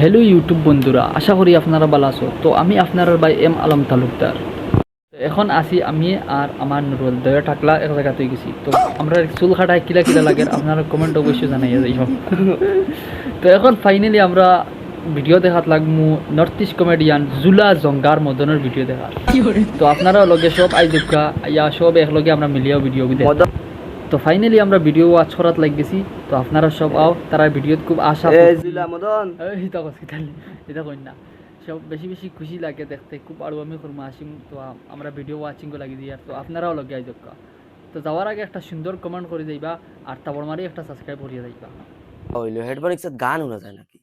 Hello YouTube বন্ধুরা, আশা করি আপনারা ভালো আছো। তো আমি আপনার ভাই এম আলম তালুকদার। এখন আসি আমি আর আমার নুরুল দয়া টাকলা এক জায়গাতে গেছি। তো আমরা চুল কাটায় কিলা কিলা লাগে আপনারা কমেন্ট অবশ্যই জানাইয়া যাইব। তো এখন ফাইনালি আমরা ভিডিও দেখাত লাগমু নর্থ ইস্ট কমেডিয়ান জুলা জঙ্গার মদনের ভিডিও দেখা। তো আপনারা লগে সব আইজুকা ইয়া সব একলগে আমরা মিলিয়াও ভিডিও তো ফাইনালি আমরা ভিডিও ওয়াচ করাত লাগ গেছি। তো আপনারা সব আও তারা ভিডিওত খুব আশা জুলা মদন এটা হসপিটাল এটা কই না সব বেশি বেশি খুশি লাগে দেখতে খুব আরো আমি করবো আসিম। তো আমরা ভিডিও ওয়াচিং লাগি দিই আর তো আপনারাও লগে আই যোগ্য। তো যাওয়ার আগে একটা সুন্দর কমেন্ট করে যাইবা আর তারপর মারি একটা সাবস্ক্রাইব করিয়ে যাইবা। হইলো হেডফোন একসাথে গান শোনা যায় নাকি?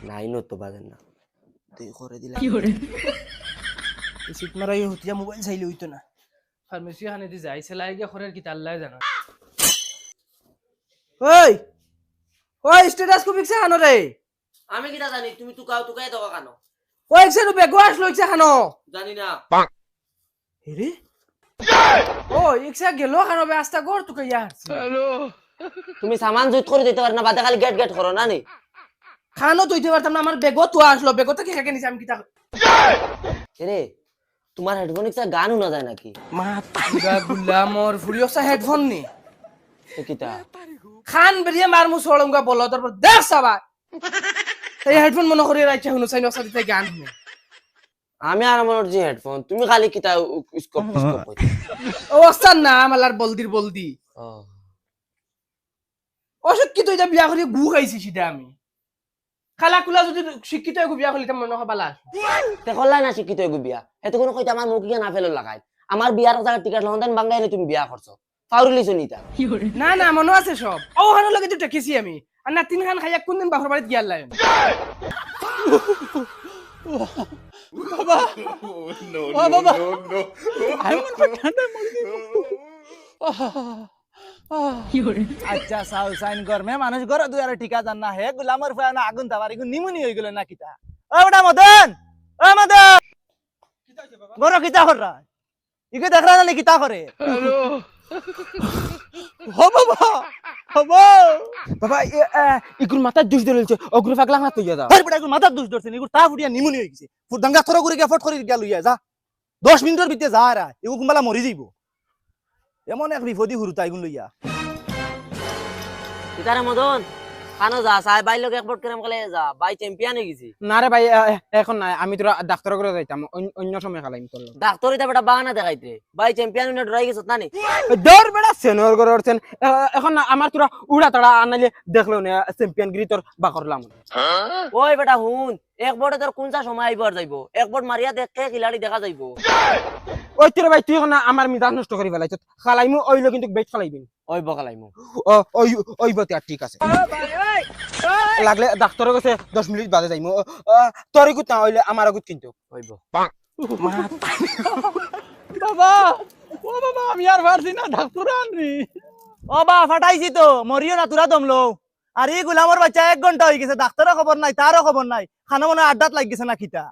নাই নো তো বাজেন না তুই করে দিলা কি করে সিট মারাই হতিয়া মোবাইল চাইলে হইতো না ফার্মেসি হানে দি যাই সেলাই গিয়া খরের কি আল্লাহ জানা। ওই ওই স্ট্যাটাস কো পিকছে হানো রে আমি কিটা জানি তুমি তুকাই দকা কেন ওই একসাথে বেগো আসলো ইচ্ছা হানো জানি না হেরে ও ইচ্ছা গেল হানো বে আস্তা গর তুকে ইয়া হ্যালো তুমি সামান জুত করে দিতে পার না বাদে খালি গেট গেট করো না নি খানো তো হইতে পারতাম না আমার বেগো তো আসলো বেগো তো কি খাকে নিছে আমি কিটা রে তোমার হেডফোন একসাথে গান শোনা যায় নাকি? মা পুরা গুলা মোর ফুরিয়সা হেডফোন নি তো কিটা খান বেরিয়ে মারমু সড়ঙ্গা বলো তারপর দেখ সবা এই হেডফোন মনে করি রাইছা হুনো সাইন অসাদি তাই গান হুনো আমি আর আমার যে হেডফোন তুমি খালি কিটা স্কোপ ও ওস্তাদ না আমালার বলদি ও অসুখ কি তুই বিয়া করি গু খাইছি সেটা আমি খালা কুলা যদি শিক্ষিত হয়ে বিয়া করলি মনে হয় বালা তে কল্লাই না শিক্ষিত হইগু বিয়া এত কোনো কইতা আমার মুখ গিয়া না ফেলো লাগাই আমার বিয়ার কথা টিকেট লন্ডন বাংলায় তুমি বিয়া করছো পাউরিলি শুনিতা না না মনে আছে সব ও হানো লগে তো টেকেছি আমি আর না তিন খান খাইয়া কোনদিন বাপর বাড়িতে গিয়া লাই বাবা ও বাবা আচ্ছা সাউ সাইন গরমে মানুষ গর দুই আর ঠিকা জান না হে গুলামর ফায় না আগুন তাবার ইগু নিমুনি হই গেল না কিতা ও বড়া মদন ও মদন গর কিতা কররা ইগু দেখরা না কিতা করে হ্যালো ও বাবা হবো বাবা ইগুর মাথা দুষ ধরেছে অগ্র পাগলা না তুই যা আরে বড়া ইগু মাথা দুষ ধরছে ইগু তা ফুটিয়া নিমুনি হই গেছে ফুট দাঙ্গা থর করে গিয়া ফট করে গিয়া লইয়া যা 10 মিনিটের ভিতরে যা রা ইগু কুমলা মরি যাইবো এমন এক বিপদি হুরুতা ইগুন লইয়া কিতারে মদন খানো যা সাই বাই লোক একপট করে আমকলে যা বাই চ্যাম্পিয়ন হয়ে গেছি না রে ভাই এখন নাই আমি তোরা ডাক্তার করে যাইতাম অন্য সময় খালাইম তোর ডাক্তার এটা বেটা বাহানা দেখাইতে বাই চ্যাম্পিয়ন হয়ে ডরাই গেছত না নি দৌড় বেড়া সেনিয়র করে উঠছেন এখন না আমার তোরা উড়া তাড়া আনাইলে দেখলো না চ্যাম্পিয়ন গিরি তোর বা করলাম ওই বেটা হুন এক বড়ে তোর কোনটা সময় আইবার যাইবো এক বড় মারিয়া দেখে খিলাড়ি দেখা যাইবো ওই তোর ভাই তুই এখন আমার মিজাজ নষ্ট করে ফেলাইছ খালাইমু ওইলো কিন্তু বেচ খালাইবিন ওই বকালাইমু ও ওই ওই বতে আর ঠিক আছে লাগলে ডাক্তারের কাছে 10 মিনিট বাদে যাইমু তোর গুত না হইলে আমার গুত কিন্তু হইব বাবা ও বাবা আমি আর পারছি না ডাক্তার আনরি ও বা ফাটাইছি তো মরিও না তোরা দমলো আর এই গুলামর বাচ্চা 1 ঘন্টা হয়ে গেছে ডাক্তারের খবর নাই তারও খবর নাই খানা মনে আড্ডাত লাগ গেছে না খিতা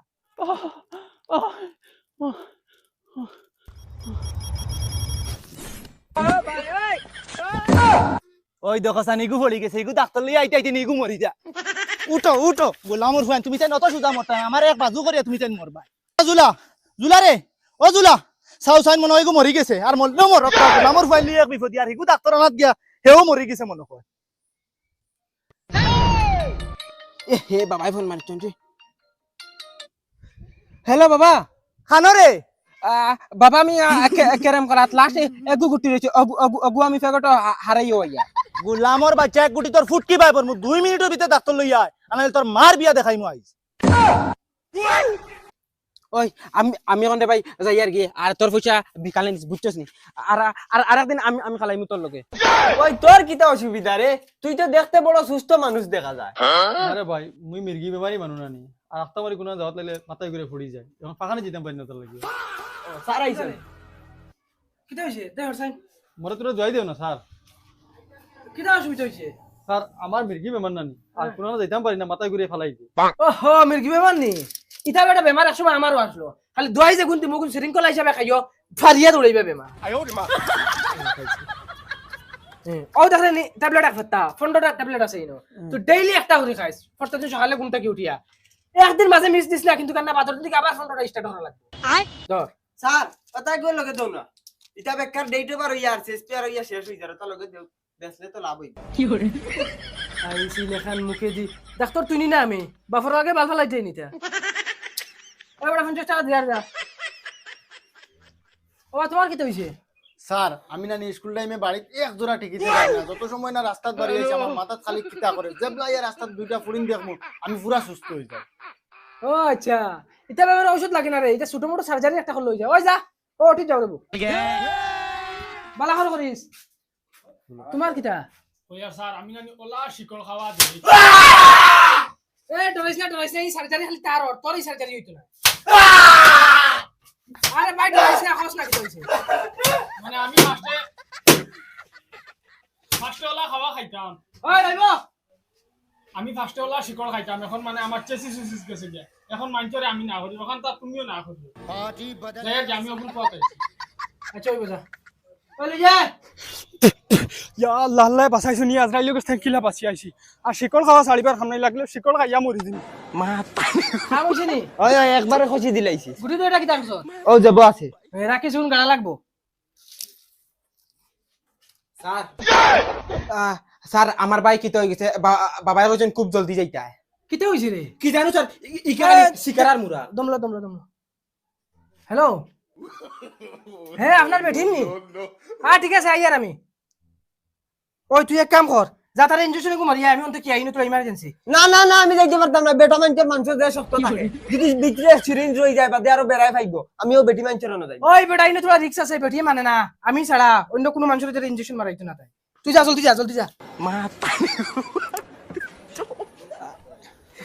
ওই দেখো সানিগু পড়ি গেছে ইগু ডাক্তার লই আইতে আইতে নিগু মরি যা উঠো উঠো গোলামর ফুয়ান তুমি চাই নত সুদা মরতা আমার এক বাজু করিয়া তুমি চাই মরবা জুলা জুলা রে ও জুলা সাউ সাইন মনে হয় ইগু মরি গেছে আর মরলেও মর গোলামর ফুয়ান লই এক বিপদ আর ইগু ডাক্তার আনাত গিয়া হেও মরি গেছে মনে হয় এ হে বাবাই ফোন মারছন রে হ্যালো বাবা খানো রে বাবা আমি কেরাম করাত লাস্ট এগু গুটি রয়েছে অগু আমি ফেগট হারাইও ইয়া গোলামর বাচ্চা এক গুটি তোর ফুটকি পাই পর 2 মিনিটের ভিতরে ডাক্তার লই আয় আনাইলে তোর মার বিয়া দেখাইমু আইস ওই আমি এখন ভাই যাই আর কি আর তোর পয়সা বিকালে বুঝছস নি আর আর আরেকদিন আমি খালাইমু তোর লগে ওই তোর কিটা অসুবিধা রে তুই তো দেখতে বড় সুস্থ মানুষ দেখা যায় আরে ভাই মুই মির্গি বেমারি মানু না নি আর আস্তামারি কোনা যাওয়াত লাগলে মাথায় ঘুরে ফুড়ি যায় এখন পাখানে যেতাম পারি না তোর লাগে স্যার আইছে কিটা হইছে দেখ সাইন মরে তোরা জয় দেও না স্যার কিটা অসুবিধা হইছে স্যার আমার মির্গি বেমার নানি আর কোনা যাইতাম পারি না মাথায় ঘুরে ফালাই দিয়ে ওহো মির কি বেমার নি ইটা বেটা বেমার একসময় আমারও আসলো খালি দোয়াই যে গুনতি মুগুন শৃঙ্খলা হিসাবে খাইও ফারিয়া দৌড়াইবে বেমার ও দেখলে নি ট্যাবলেট এক ফেতা 15টা ট্যাবলেট আছে ইনো তো ডেইলি একটা করে খাইস প্রত্যেকদিন সকালে ঘুম থেকে উঠিয়া একদিন মাঝে মিস দিস না কিন্তু কান্না বাদর দিকে আবার 15টা স্টার্ট করা লাগবে ধর স্যার কথা কই লগে দাও না এটা বেকার ডেটে বার হইয়া আর শেষ পেয়ার হইয়া শেষ হই যাবে তো লগে দেও বেসলে তো লাভ হইবে আইসি লেখান মুখে দি ডাক্তার তুই নি না আমি বাফর আগে বাল ফালাই দেই নিতা ওই বড় 50 টাকা দিয়া যা ও তোমার কি হইছে স্যার আমি না স্কুল টাইমে বাড়িতে এক জোড়া টিকিট পাই না যত সময় না রাস্তাত বাড়ি আছে আমার মাথা খালি কিতা করে যেবলা এই রাস্তাত দুইটা ফুরিং দেখমু আমি পুরা সুস্থ হই যাই ও আচ্ছা এটা ব্যাপারে ঔষধ লাগে না রে এটা ছোট মোটো সার্জারি একটা করে লই যা ওই যা ও ঠিক যাও রে বালা করে করিস তোমার কিটা ওয়া স্যার আমি জানি ওলা শিকল খাওয়া দেই এ ডরাইস না এই সার্জারি খালি তার ওর তোরই সার্জারি হইতো না আরে ভাই ডরাইস না খরচ না কি হইছে মানে আমি ফার্স্টে ওলা খাওয়া খাইতাম ওই রাইব আমি ফার্স্টে ওলা শিকল খাইতাম এখন মানে আমার চেসিস গেছে গে এখন মানচরে আমি না করি এখন তা তুমিও না করি যাই আমি ওগুলো পাতাইছি আচ্ছা ওই বুঝা ওই লই যা ইয়া আল্লাহ আল্লাহ বাঁচাইছো নি আজরাইল গেছ কিলা বাঁচি আইছি আর শিকল খাওয়া ছাড়িবার খামনাই লাগলে শিকল খাইয়া মরি দিন খাম হইছে নি ওই ওই একবারে খসি দিলাইছি গুটি তো এটা কি দামছ ও যাব আছে রাখি শুন গাড়া লাগবো স্যার স্যার আমার ভাই কিতে হয়ে গেছে বাবাই কইছেন খুব জলদি যাইতা কিতে হইছে রে কি জানো স্যার ইকারে শিকারার মুরা দমলা হ্যালো হ্যাঁ আপনার বেঠিন নি হ্যাঁ ঠিক আছে আইয়ার আমি ওই তুই এক কাম কর যা তার ইনজেকশন কো মারিয়া আমি অন্ত কি আইনো তো ইমার্জেন্সি না না না আমি যাইতে পারতাম না বেটা মানুষের মানুষ যে শক্ত থাকে যদি ভিতরে সিরিঞ্জ রই যায় বাদে আরো বেড়ায় ফাইবো আমিও বেটি মানুষের না যাই ওই বেটা আইনো তোরা রিক্স আছে বেটি মানে না আমি ছাড়া অন্য কোনো মানুষের যাতে ইনজেকশন মারাইতো না তাই তুই যা জলদি যা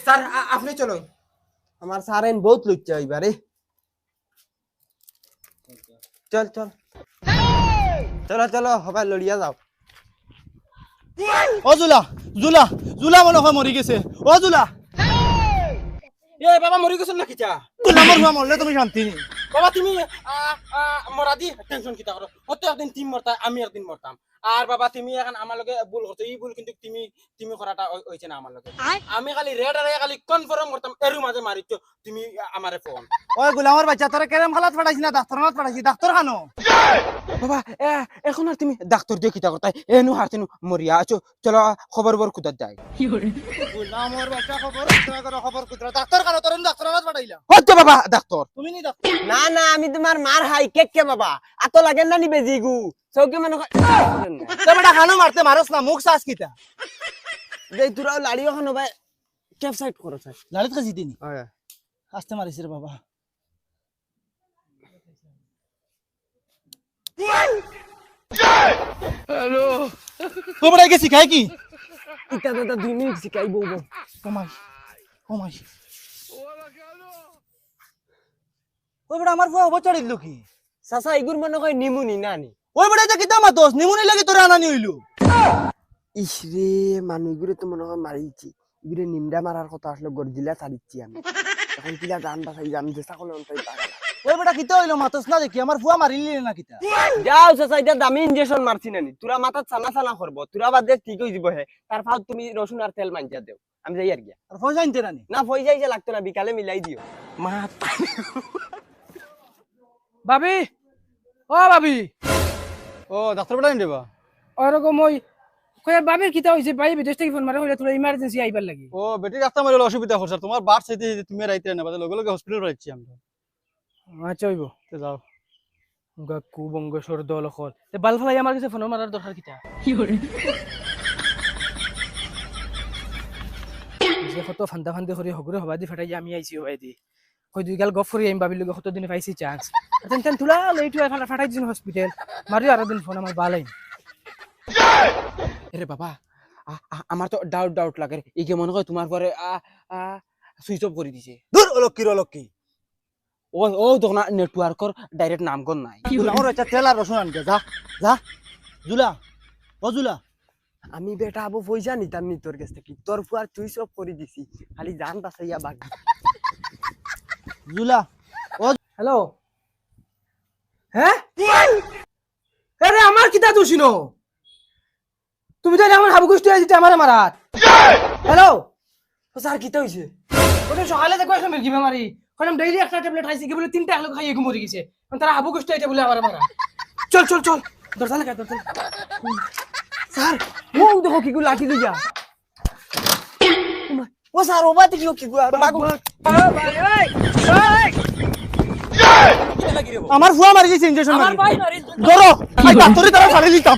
স্যার আপনি চলো আমার সারেন বহুত লুচ্চা হইবারে চল চল চলো চলো হবা লড়িয়া যাও ও জুলা জুলা জুলা মনে হয় মরি গেছে ও জুলা এ বাবা মরি গেছেন না কিটা গোলামর হুয়া মরলে তুমি শান্তি নি বাবা তুমি মরা দি টেনশন কিটা করো হতে একদিন টিম মরতা আমি একদিন মরতাম আর বাবা তুমি এখন আমার লগে ভুল করছো এই ভুল কিন্তু তুমি করাটা হইছে না আমার লগে আমি খালি রেড আর খালি কনফার্ম করতাম এর মাঝে মারিছো তুমি আমারে ফোন ওই গোলামর বাচ্চা তোরা কেরম খালাত পাঠাইছি না ডাক্তার খানাত পাঠাইছি ডাক্তার খানো বাবা এখন আর তুমি ডাক্তার দিয়ে কিটা করতাই এনু হারতেনু মরিয়া আছো চলো খবর বর কুদাত যাই গোলামর বাচ্চা খবর কুতরা ডাক্তার খানো তোর ডাক্তার খানাত পাঠাইলা হতো বাবা ডাক্তার তুমি নি ডাক্তার না না আমি তোমার মার হাই কে বাবা আতো লাগেন না নি বেজিগু চৌকি মানে তে বেটা খানো মারতে মারস না মুখ সাস কিতা দেই তোরাও লাড়িও খানো ভাই ক্যাপসাইট করো স্যার লালিত কাজি দিনি হয় আসতে মারিস রে বাবা হ্যালো তো বড় গেছি খাই কি ইটা দাদা 2 মিনিট শিখাই বউ কমাই কমাই ওই বড় আমার ফুয়া বছর দিল কি চাচা এগুর মনে হয় নিমুনি না নি ওই বড় এটা কিতা মাতস নিমুনি লাগি তোরা আনানি হইলো ইসরে মানুষগুলো তো মনে হয় মারিছি এগুলো নিমডা মারার কথা আসলে গর্জিলা ছাড়িচ্ছি আমি এখন কিলা গান বাসাই আমি চেষ্টা করলে অন্তই পাগল ওই বড় কিতা হইলো মাতস না দেখি আমার ফুয়া মারিলি না কিতা যাও চাচা এটা দামি ইনজেকশন মারছি নানি তোরা মাথাত চানা চানা করবো তোরা বাদ দে ঠিক হয়ে যাব হে তার ফাল তুমি রসুন আর তেল মাঞ্জা দেও আমি যাই আর গিয়া আর পয়সা আনতে নানি না হয়ে যাই যে লাগতো না বিকালে মিলাই দিও ভাবি ও ভাবি ও ডাক্তার বেটা দেবা ওরকম ওই কই ভাবির কিতা হইছে ভাই বিদেশ থেকে ফোন মারে হইলে তোরা ইমার্জেন্সি আইবার লাগি ও বেটি রাস্তা মারিলে অসুবিধা করছ তোমার বাট চাইতে তুমি রাইতে না বাদে লগে লগে হসপিটাল রাইছি আমরা আচ্ছা হইব তে যাও গা কুবঙ্গেশ্বর দল খল তে বাল ফালাই আমার কাছে ফোন মারার দরকার কিতা যে কত ফান্দা ফান্দে করে হগুরে হবা দি ফাটাই আমি আইছি হবাই দি কই দুই গাল গফ করি আমি ভাবিল কত দিনে পাইছি চান্স তেন তেন তুলা লেটু ফাটাই দিন হসপিটাল মারিও আর দিন ফোন আমার বালাই আরে বাবা আমার তো ডাউট লাগে এই যে মনে হয় তোমার পরে সুইচ অফ করে দিছে দূর অলক্ষী ও তখন নেটওয়ার্কর ডাইরেক্ট নামগন নাই গোলামর বাচ্চা তেল আর রসুন আনতে যা যা জুলা ও জুলা আমি বেটা আবু পয়সা নিতাম নি তোর কাছ থেকে তোর ফুয়ার চুই সব করে দিছি খালি জান বাসাইয়া বাকি জুলা হ্যালো হ্যাঁ আরে আমার কিতা দোষিনো তুমি তো আমার হাবু গোষ্ঠী আছিস আমার মারাত হ্যালো স্যার কিতা হইছে ওটা সকালে দেখো একটা মির্গি বেমারি কারণ ডেইলি একটা ট্যাবলেট খাইছি কি বলে 3টা একলগ খাইয়ে মরে গেছে তারা হাবু গোষ্ঠী আইতে বলে আমার মারা চল চল চল দরজা লাগা দরজা স্যার ও দেখো কি গুলো লাঠি দিয়া ও স্যার ও বাতি কি বাগু আমার ফুয়া মারি গেছে ইনজেকশন মারি ধরো আই ডাক্তারে তারা ফাড়ি দিতাম